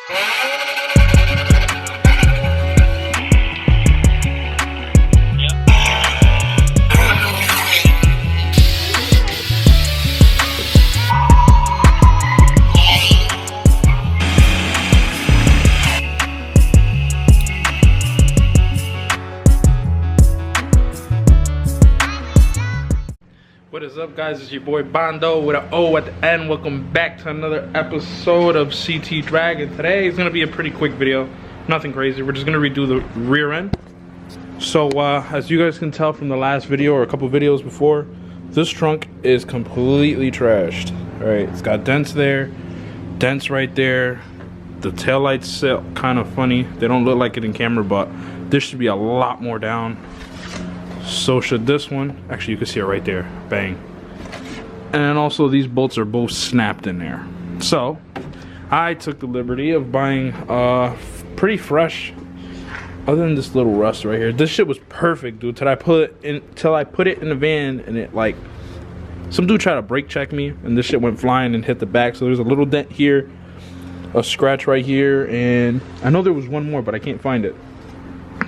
What is up, guys? It's your boy Bondo with an O at the end. Welcome back to another episode of CT Drag, and today is gonna be a pretty quick video. Nothing crazy. We're just gonna redo the rear end. So as you guys can tell from the last video or a couple videos before, this trunk is completely trashed. All right, it's got dents there, dents right there. The taillights sit kind of funny. They don't look like it in camera, but this should be a lot more down. So should this one. Actually, you can see it right there. Bang. And also these bolts are both snapped in there. So I took the liberty of buying pretty fresh, other than this little rust right here. This shit was perfect, dude, till I put it in the van, and it, like, some dude tried to brake check me and this shit went flying and hit the back. So there's a little dent here, a scratch right here, and I know there was one more, but I can't find it.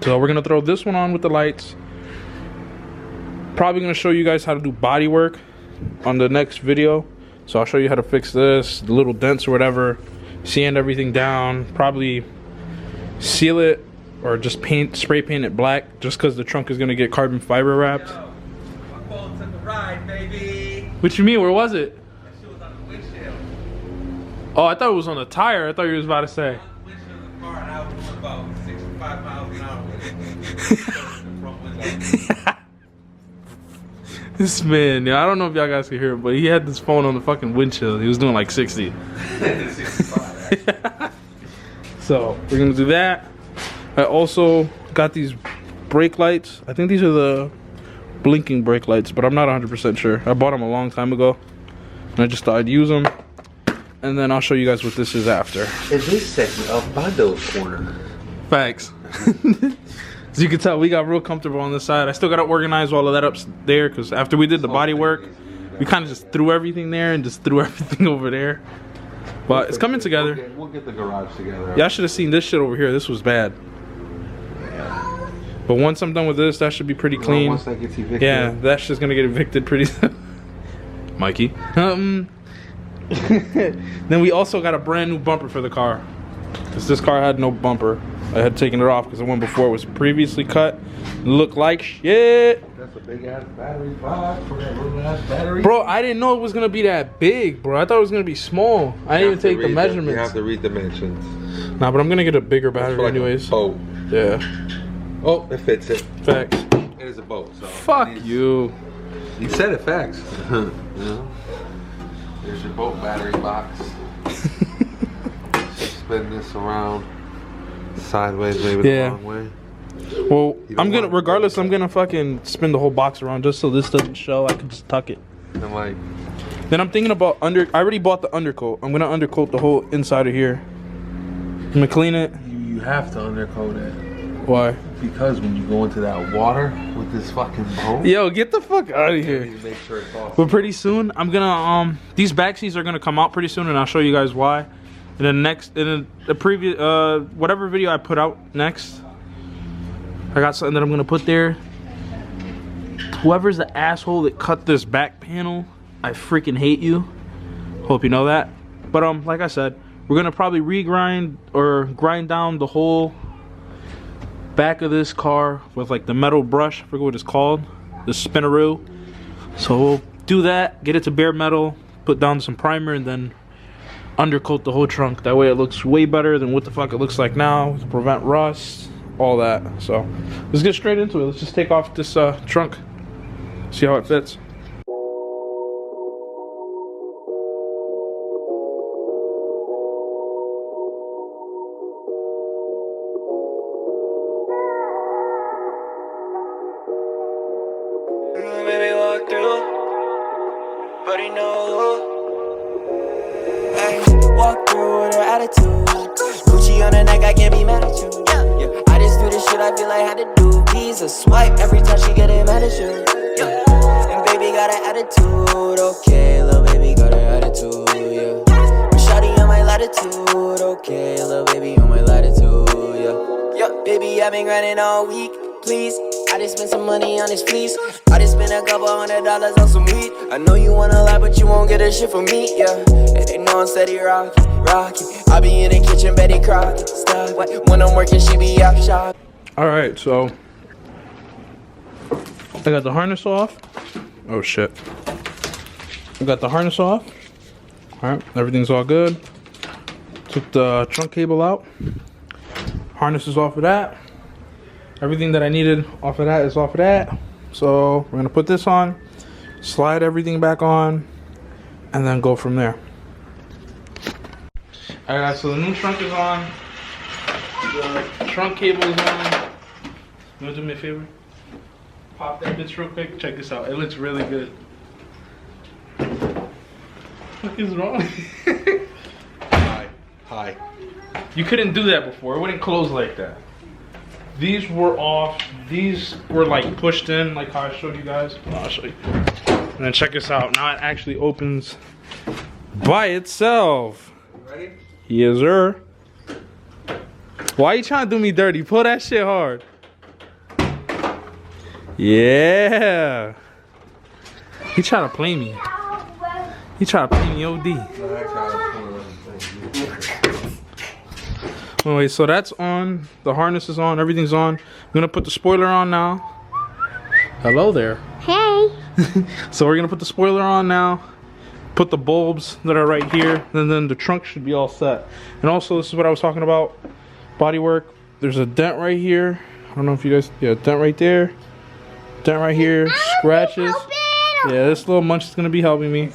So we're gonna throw this one on with the lights. Probably gonna show you guys how to do body work on the next video. So I'll show you how to fix this, the little dents or whatever, sand everything down, probably seal it or just spray paint it black, just because the trunk is gonna get carbon fiber wrapped. Yo, my phone took a ride, baby. What you mean? Where was it? That shit was on the windshield. Oh, I thought it was on the tire. I thought you was about to say. On the windshield of the car, and I was doing about 65 miles an hour with it. The front window. This man, I don't know if y'all guys can hear it, but he had this phone on the fucking windshield. He was doing like 60. 65, So we're gonna do that. I also got these brake lights. I think these are the blinking brake lights, but I'm not 100% sure. I bought them a long time ago, and I just thought I'd use them. And then I'll show you guys what this is after. In this segment of Bondo's Corner. Thanks. As you can tell, we got real comfortable on this side. I still got to organize all of that up there, because after we did the body work, we kind of just threw everything there and just threw everything over there. But it's coming together. We'll get the garage together. Y'all should have seen this shit over here. This was bad. But once I'm done with this, that should be pretty clean. Once that gets evicted. Yeah, that's just going to get evicted pretty soon. Mikey. Then we also got a brand new bumper for the car, because this car had no bumper. I had taken it off because the one before was previously cut. Looked like shit. That's a big ass battery box for that little ass battery. Bro, I didn't know it was gonna be that big, bro. I thought it was gonna be small. I didn't even take the measurements. You have to read dimensions. Nah, but I'm gonna get a bigger battery like anyways. A boat. Yeah. Oh, it fits it. Facts. It is a boat. So Fuck you. You said it. Facts. You know? There's your boat battery box. Spin this around. Sideways, maybe the wrong way. Well, I'm gonna, regardless, I'm gonna fucking spin the whole box around just so this doesn't show. I can just tuck it. And like, then I'm thinking about I already bought the undercoat. I'm gonna undercoat the whole inside of here. I'm gonna clean it. you have to undercoat it. Why? Because when you go into that water with this fucking boat, Yo, get the fuck out of here. make sure it's off. But pretty soon, I'm gonna these back seats are gonna come out pretty soon, and I'll show you guys why. And then in the previous whatever video I put out next, I got something that I'm gonna put there. Whoever's the asshole that cut this back panel, I freaking hate you. Hope you know that. But like I said, we're gonna probably regrind or grind down the whole back of this car with like the metal brush. I forget what it's called, the spinneroo. So we'll do that, get it to bare metal, put down some primer, and then undercoat the whole trunk. That way it looks way better than what the fuck it looks like now, to prevent rust, all that. So let's get straight into it. Let's just take off this trunk, see how it fits. Baby, walk through, but he know. Ay, walk through with her attitude. Gucci on her neck, I can't be mad at you. Yeah, I just do the shit I feel like I had to do. Visa swipe every time she get mad at you. Yeah, and baby got an attitude. Okay, little baby got an attitude. Yeah, but shawty on my latitude. Okay, little been grinding all week. Please, I just spent some money on this fleece. I just spent a couple $100 on some weed. I know you wanna lie, but you won't get a shit from me, yeah. And they know I'm steady rocking. I be in the kitchen, Betty Crocker. Stuff. When I'm working, she be out shop. Alright, so I got the harness off. Oh shit. I got the harness off. Alright, everything's all good. Took the trunk cable out. Harness is off of that. Everything that I needed off of that is off of that. So we're gonna put this on, slide everything back on, and then go from there. Alright guys, so the new trunk is on. The trunk cable is on. You wanna do me a favor? Pop that bitch real quick. Check this out. It looks really good. What is wrong? Hi. You couldn't do that before. It wouldn't close like that. These were off. These were like pushed in, like how I showed you guys. I'll show you. And then check this out. Now it actually opens by itself. Ready? Yes, sir. Why you trying to do me dirty? Pull that shit hard. Yeah. He trying to play me. He trying to play me OD. Anyway, so that's on. The harness is on. Everything's on. I'm gonna put the spoiler on now. Hello there. Hey. So we're gonna put the spoiler on now. Put the bulbs that are right here, and then the trunk should be all set. And also, this is what I was talking about. Body work. There's a dent right here. I don't know if you guys. Yeah, dent right there. Dent right here. Scratches. Yeah, this little munch is gonna be helping me.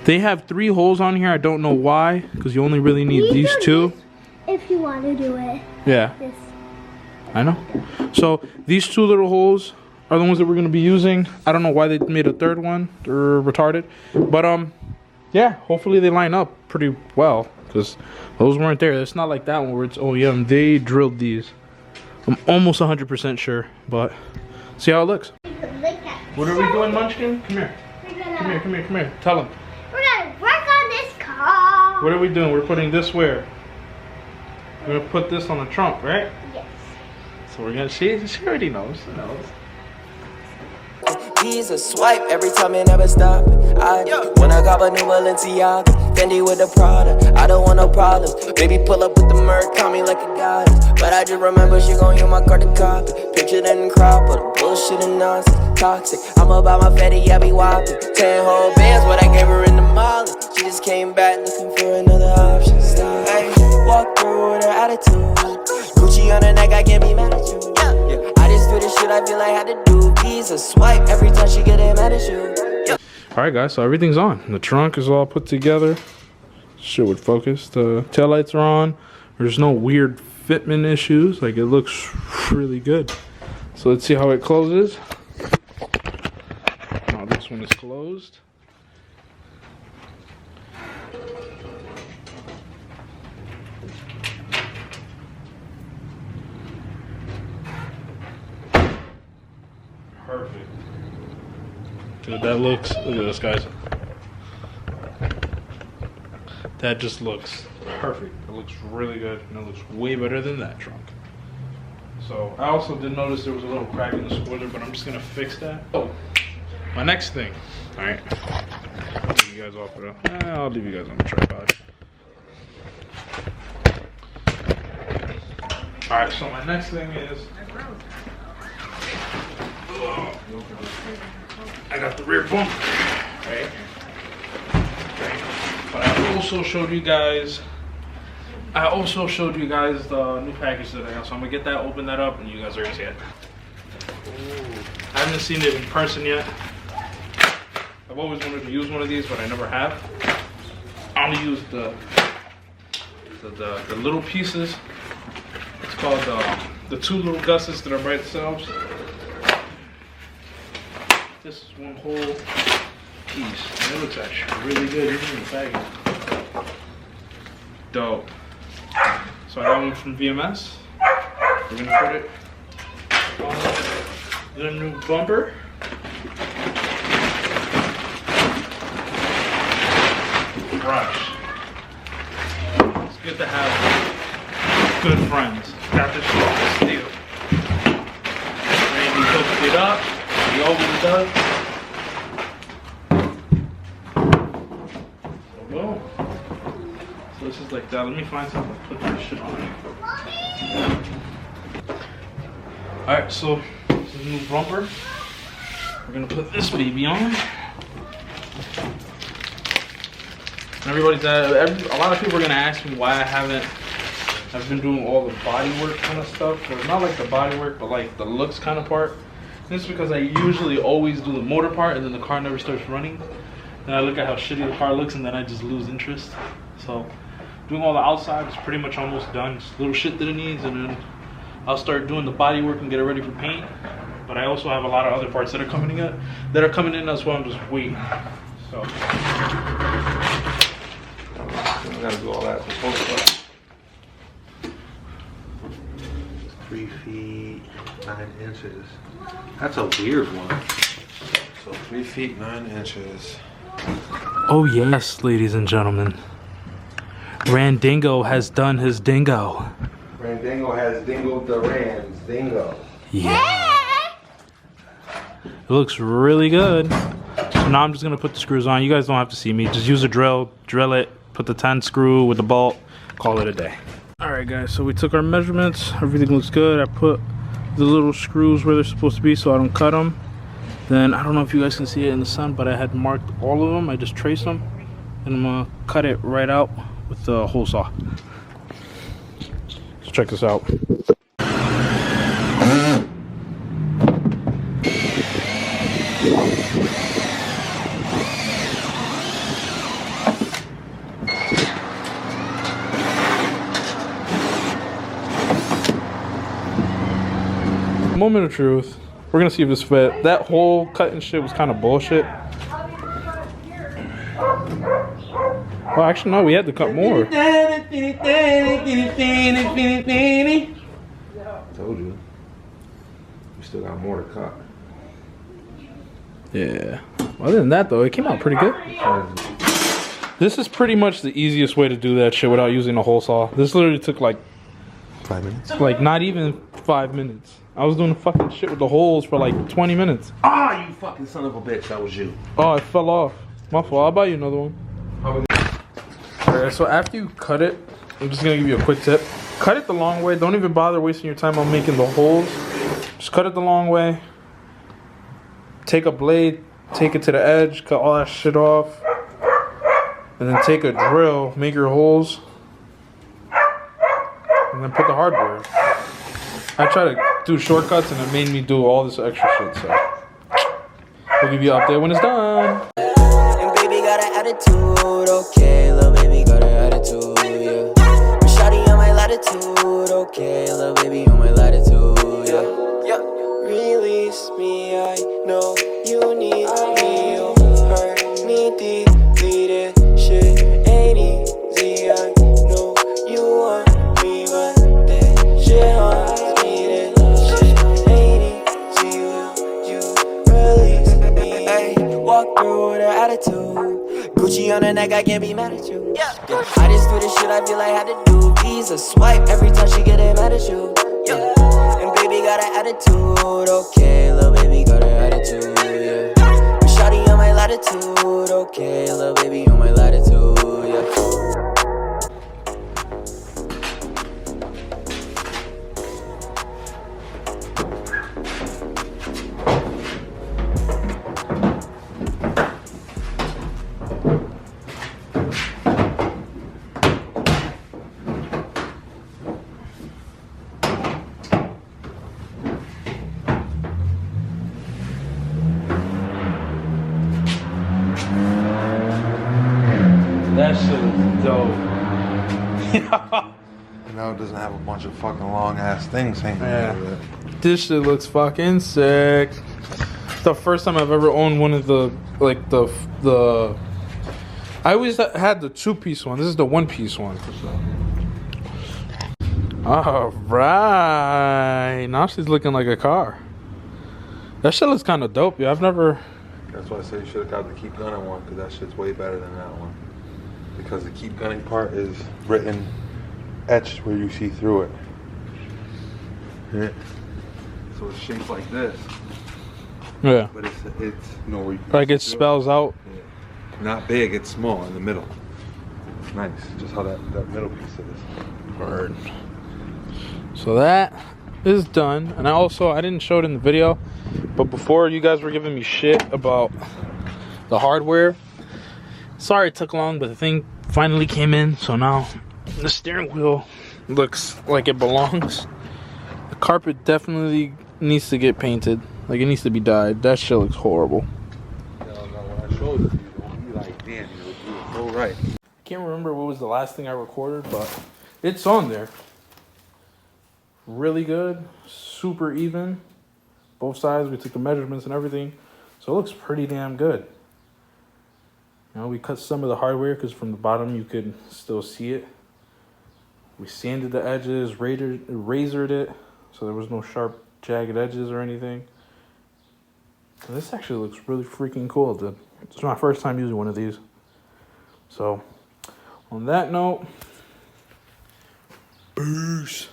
They have 3 holes on here. I don't know why, because you only really need these 2. If you want to do it. Yeah. This. I know. So these 2 little holes are the ones that we're gonna be using. I don't know why they made a 3rd one. They're retarded. But yeah, hopefully they line up pretty well, because those weren't there. It's not like that one where it's OEM. They drilled these. I'm almost 100% sure, but see how it looks. What are we doing, Munchkin? Come here. Come here. Tell them. We're gonna work on this car. What are we doing? We're putting this where? We're gonna put this on the trunk, right? Yes. So we're gonna, she already knows. She knows. He's a swipe every time it never stop. I wanna cop a new Balenciaga, Fendi with the Prada. I don't want no problems. Baby, pull up with the Merc, call me like a goddess. But I just remember she gon' use my card to copy. Picture that in crop, but the bullshit and nonsense. Toxic. I'm about my Fendi, I be whopping. 10 whole bands, what I gave her in the molly. She just came back looking for another option. Stop. Ay, walk through with her attitude. Gucci on her neck, I can't be mad at you. Yeah, I just do the shit I feel like I had to do. Visa swipe every time she get mad at you. Yeah. Alright guys, so everything's on. The trunk is all put together. Shit would focus. The taillights are on. There's no weird fitment issues. Like, it looks really good. So let's see how it closes. Now this one is closed. Perfect. Dude, that looks, look at this, guys. That just looks perfect. It looks really good, and it looks way better than that trunk. So I also did notice there was a little crack in the spoiler, but I'm just gonna fix that. Oh, my next thing. All right, I'll leave you guys off of the. I'll leave you guys on the tripod. All right, so my next thing is. I got the rear bumper, right? But I also showed you guys the new package that I got. So I'm gonna get that, open that up, and you guys are gonna see it. I haven't seen it in person yet. I've always wanted to use one of these, but I never have. I only use the little pieces. It's called the 2 little gussets that are by themselves. This is one whole piece. And it looks actually really good, even in the package. Dope. So I got one from VMS. We're gonna put it on the new bumper. Rush. It's good to have good friends. Got this shit to steal. it up. He always does. Boom. So this is like that. Let me find something to put this shit on. Alright, so this is a new bumper. We're gonna put this baby on. And a lot of people are gonna ask me why I've been doing all the body work kind of stuff. Or not like the body work, but like the looks kind of part. And it's because I usually always do the motor part and then the car never starts running. And I look at how shitty the car looks and then I just lose interest. So doing all the outside is pretty much almost done. Just little shit that it needs, and then I'll start doing the body work and get it ready for paint. But I also have a lot of other parts that are coming in. That's why I'm just waiting. So I gotta do all that before. 3 feet 9 inches. That's a weird one. So 3 feet 9 inches. oh yes, ladies and gentlemen, Randingo has done his dingo. Randingo has dingled the Rand's dingo. Yeah. It looks really good. So now I'm just gonna put the screws on. You guys don't have to see me. Just use a drill it, put the 10 screw with the bolt, call it a day. Alright guys, so we took our measurements. Everything looks good. I put the little screws where they're supposed to be so I don't cut them. Then I don't know if you guys can see it in the sun, but I had marked all of them. I just traced them and I'm gonna cut it right out with the hole saw. So check this out. Moment of truth. We're gonna see if this fit. That whole cutting shit was kind of bullshit. Well, actually, no, we had to cut more. Told you. We still got more to cut. Yeah. Other than that, though, it came out pretty good. This is pretty much the easiest way to do that shit without using a hole saw. This literally took like 5 minutes. Like not even 5 minutes. I was doing fucking shit with the holes for like 20 minutes. Ah, you fucking son of a bitch! That was you. Oh, it fell off. My fault. I'll buy you another one. Alright, so after you cut it, I'm just gonna give you a quick tip. Cut it the long way. Don't even bother wasting your time on making the holes. Just cut it the long way. Take a blade, take it to the edge, cut all that shit off. And then take a drill, make your holes. And then put the hardware. I try to do shortcuts and it made me do all this extra shit, so we'll give you an update when it's done. And baby got an attitude, okay, little baby got an attitude, yeah. But shawty on my latitude, okay, little baby on my latitude, yeah. Release me, I know you need me, you hurt me deeply, this shit ain't easy, I know you want me, but this shit haunts me, this shit ain't easy, will you release me? Ay, walk through with an attitude, Gucci on the neck, I can't be mad at you. Yeah. I just do the shit I feel like I had to do. Visa swipe every time she get mad at you. Yeah. And baby got an attitude, okay, little baby got an attitude, yeah. Shawty on my latitude, okay, little baby on my latitude, yeah. That shit is dope. Now it doesn't have a bunch of fucking long ass things hanging out of it. This shit looks fucking sick. It's the first time I've ever owned one of the, like the I always had the 2-piece one. This is the 1-piece one. Alright. Now she's looking like a car. That shit looks kind of dope, yeah. I've never... That's why I say you should have got the keep gunning one, because that shit's way better than that one. Because the keep gunning part is written, etched where you see through it. Yeah. So it's shaped like this. Yeah. But it's you know where you can Like it see spells out. Yeah. Not big, it's small in the middle. It's nice, just how that middle piece is. Word. So that is done. And I didn't show it in the video, but before you guys were giving me shit about the hardware, sorry it took long, but the thing finally came in. So now the steering wheel looks like it belongs. The carpet definitely needs to get painted. Like it needs to be dyed. That shit looks horrible. When I showed it, you're gonna be like, damn, you were so right. I can't remember what was the last thing I recorded, but it's on there. Really good, super even. Both sides, we took the measurements and everything. So it looks pretty damn good. You know, we cut some of the hardware because from the bottom you could still see it. We sanded the edges, razored it, so there was no sharp, jagged edges or anything. And this actually looks really freaking cool, dude. It's my first time using one of these. So, on that note, peace.